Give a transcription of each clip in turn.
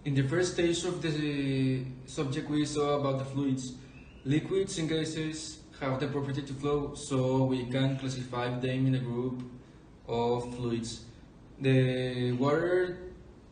In the first stage of the subject, we saw about the fluids. Liquids and gases have the property to flow, so we can classify them in a group of fluids. The water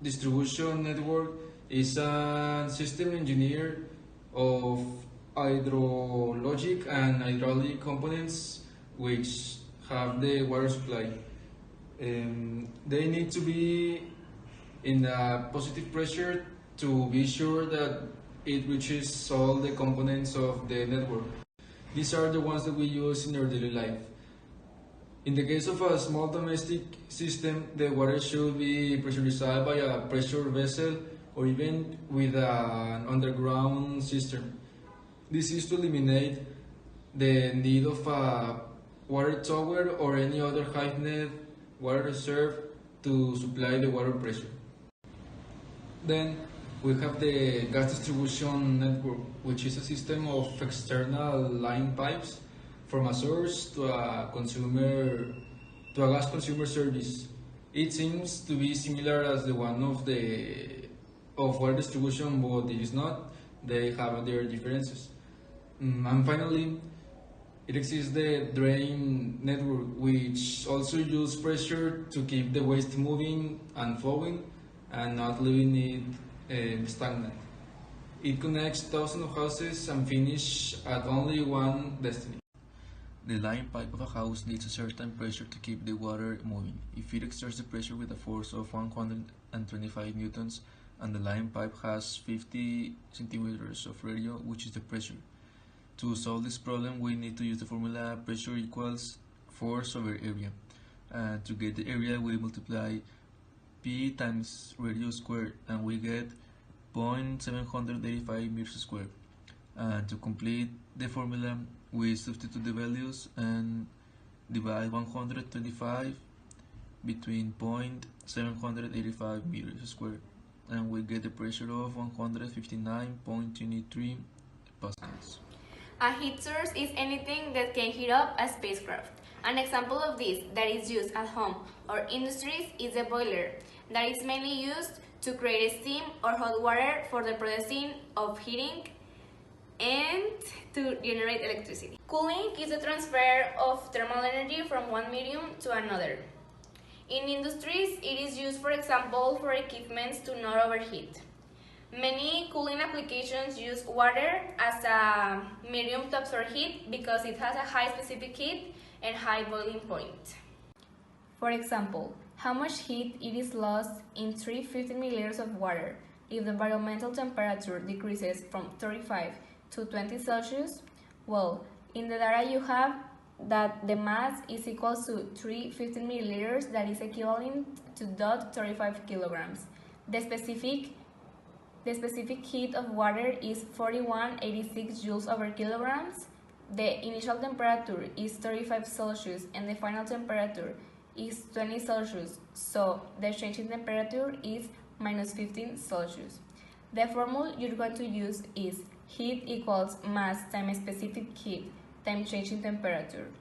distribution network is a system engineered of hydrologic and hydraulic components which have the water supply. They need to be in a positive pressure to be sure that it reaches all the components of the network. These are the ones that we use in our daily life. In the case of a small domestic system, the water should be pressurized by a pressure vessel or even with an underground cistern. This is to eliminate the need of a water tower or any other high-net water reserve to supply the water pressure. Then we have the gas distribution network, which is a system of external line pipes from a source to a gas consumer service. It seems to be similar as the one of water distribution, but it is not. They have their differences. And finally, it exists the drain network, which also uses pressure to keep the waste moving and flowing and not leaving it stagnant. It connects thousands of houses and finishes at only one destiny. The line pipe of a house needs a certain pressure to keep the water moving. If it exerts the pressure with a force of 125 newtons and the line pipe has 50 centimeters of radius, which is the pressure. To solve this problem, we need to use the formula pressure equals force over area. And to get the area, we multiply P times radius squared and we get 0.785 meters squared. And to complete the formula, we substitute the values and divide 125 between 0.785 meters squared, and we get the pressure of 159.23 pascals. A heat source is anything that can heat up a spacecraft. An example of this that is used at home or industries is a boiler that is mainly used to create steam or hot water for the processing of heating and to generate electricity. Cooling is the transfer of thermal energy from one medium to another. In industries, it is used, for example, for equipment to not overheat. Many cooling applications use water as a medium to absorb heat because it has a high specific heat and high boiling point. For example, how much heat it is lost in 350 milliliters of water if the environmental temperature decreases from 35 to 20 Celsius? Well, in the data you have that the mass is equal to 350 milliliters, that is equivalent to 35 kilograms. The specific heat of water is 4186 joules over kilograms. The initial temperature is 35 Celsius and the final temperature is 20 Celsius, so the change in temperature is minus 15 Celsius. The formula you're going to use is heat equals mass times specific heat times change in temperature.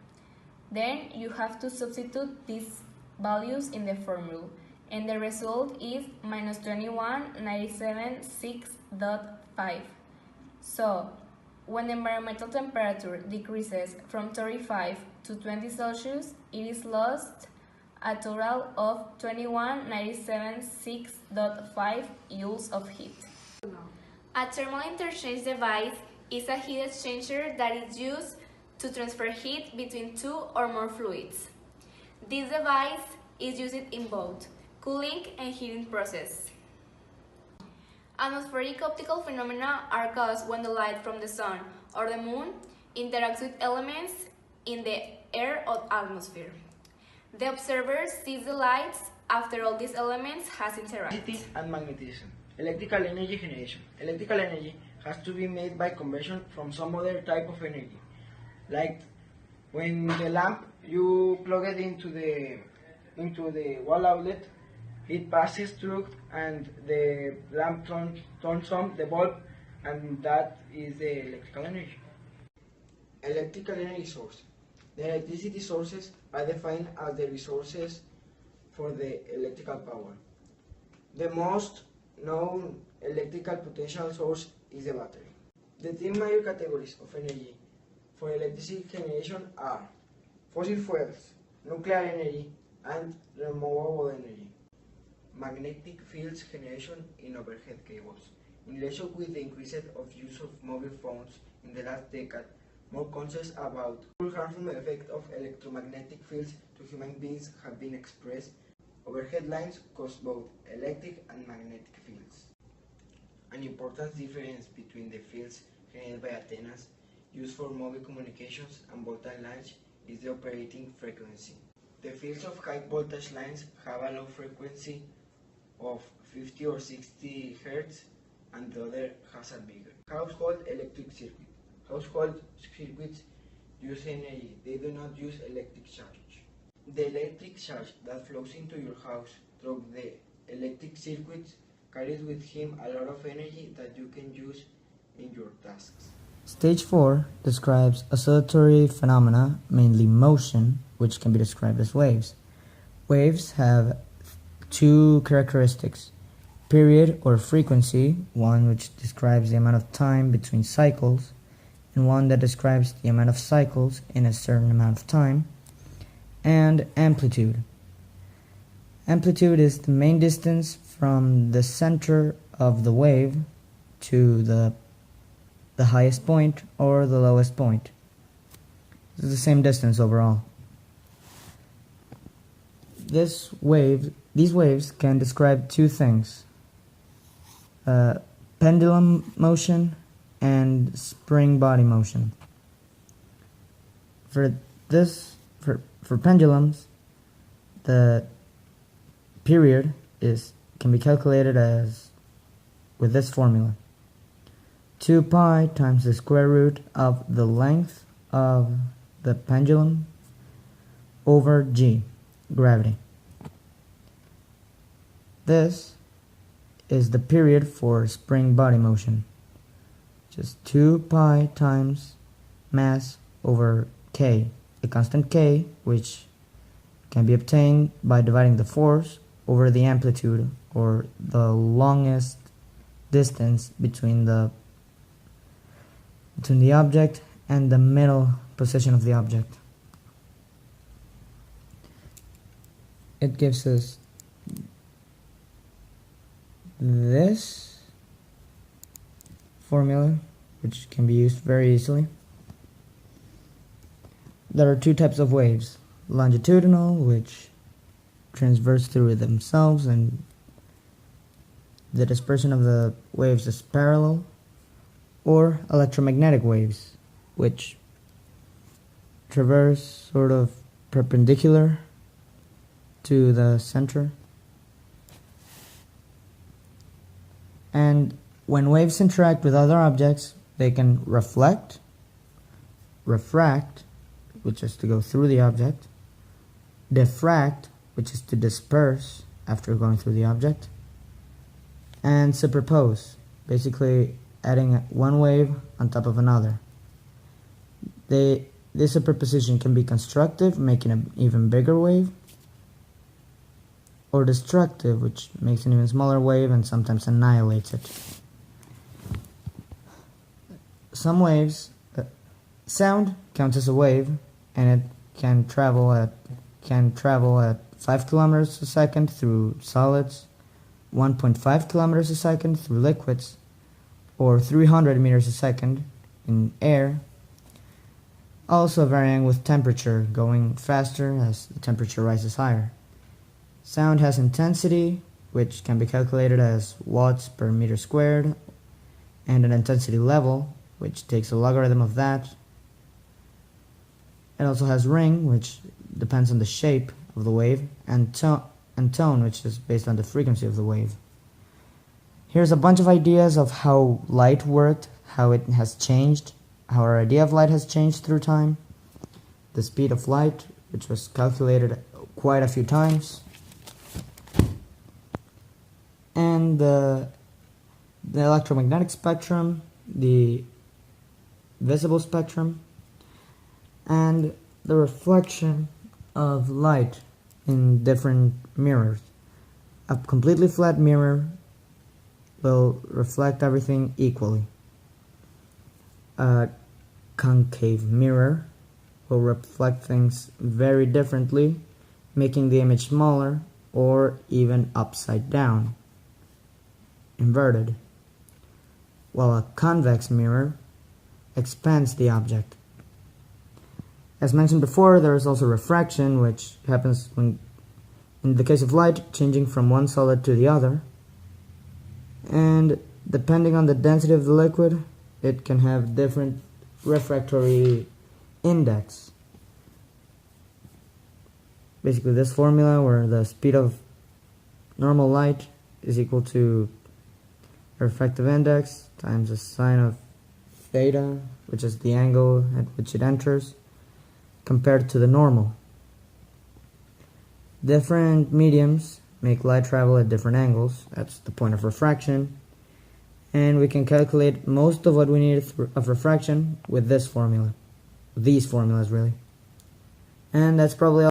Then you have to substitute these values in the formula, and the result is minus 21,976.5. So, when the environmental temperature decreases from 35 to 20 Celsius, it is lost a total of 21,976.5 joules of heat. A thermal interchange device is a heat exchanger that is used to transfer heat between two or more fluids. This device is used in both cooling and heating process. Atmospheric optical phenomena are caused when the light from the sun or the moon interacts with elements in the air or atmosphere. The observer sees the lights after all these elements has interacted. Electricity and magnetism. Electrical energy generation. Electrical energy has to be made by conversion from some other type of energy. Like when the lamp, you plug it into the wall outlet, it passes through and the lamp turns on the bulb, and that is the electrical energy. Electrical energy source. The electricity sources are defined as the resources for the electrical power. The most known electrical potential source is the battery. The three major categories of energy for electricity generation are fossil fuels, nuclear energy, and renewable energy. Magnetic fields generation in overhead cables. In relation with the increase of use of mobile phones in the last decade, more concerns about the harmful effect of electromagnetic fields to human beings have been expressed. Overhead lines cause both electric and magnetic fields. An important difference between the fields generated by antennas used for mobile communications and voltage lines is the operating frequency. The fields of high voltage lines have a low frequency of 50 or 60 Hz, and the other has a bigger. Household electric circuit. Household circuits use energy, they do not use electric charge. The electric charge that flows into your house through the electric circuits carries with him a lot of energy that you can use in your tasks. Stage 4 describes oscillatory phenomena, mainly motion, which can be described as waves. Waves have two characteristics: period or frequency, one which describes the amount of time between cycles, and one that describes the amount of cycles in a certain amount of time, and amplitude. Amplitude is the main distance from the center of the wave to the highest point or the lowest point. It's the same distance overall. These waves can describe two things: pendulum motion and spring body motion. For pendulums, the period can be calculated as with this formula: 2 pi times the square root of the length of the pendulum over g, gravity. This is the period for spring body motion, just 2 pi times mass over k, a constant k which can be obtained by dividing the force over the amplitude, or the longest distance between the object and the middle position of the object. It gives us this formula, which can be used very easily. There are two types of waves: longitudinal, which transverse through themselves and the dispersion of the waves is parallel, or electromagnetic waves, which traverse sort of perpendicular to the center. And when waves interact with other objects, they can reflect, refract, which is to go through the object, diffract, which is to disperse after going through the object, and superpose, basically adding one wave on top of another. This superposition can be constructive, making an even bigger wave, or destructive, which makes an even smaller wave and sometimes annihilates it. Some waves, sound counts as a wave, and it can travel at 5 kilometers a second through solids, 1.5 kilometers a second through liquids, or 300 meters a second in air, also varying with temperature, going faster as the temperature rises higher. Sound has intensity, which can be calculated as watts per meter squared, and an intensity level, which takes a logarithm of that. It also has ring, which depends on the shape of the wave, and tone, which is based on the frequency of the wave. Here's a bunch of ideas of how light worked, how it has changed, how our idea of light has changed through time. The speed of light, which was calculated quite a few times. And the electromagnetic spectrum, the visible spectrum, and the reflection of light in different mirrors. A completely flat mirror will reflect everything equally. A concave mirror will reflect things very differently, making the image smaller or even upside down, inverted, while a convex mirror expands the object. As mentioned before, there is also refraction, which happens when, in the case of light, changing from one solid to the other, and depending on the density of the liquid, it can have different refractory index. Basically this formula where the speed of normal light is equal to refractive index times the sine of theta, which is the angle at which it enters, compared to the normal. Different mediums make light travel at different angles. That's the point of refraction. And we can calculate most of what we need of refraction with this formula. These formulas, really. And that's probably all.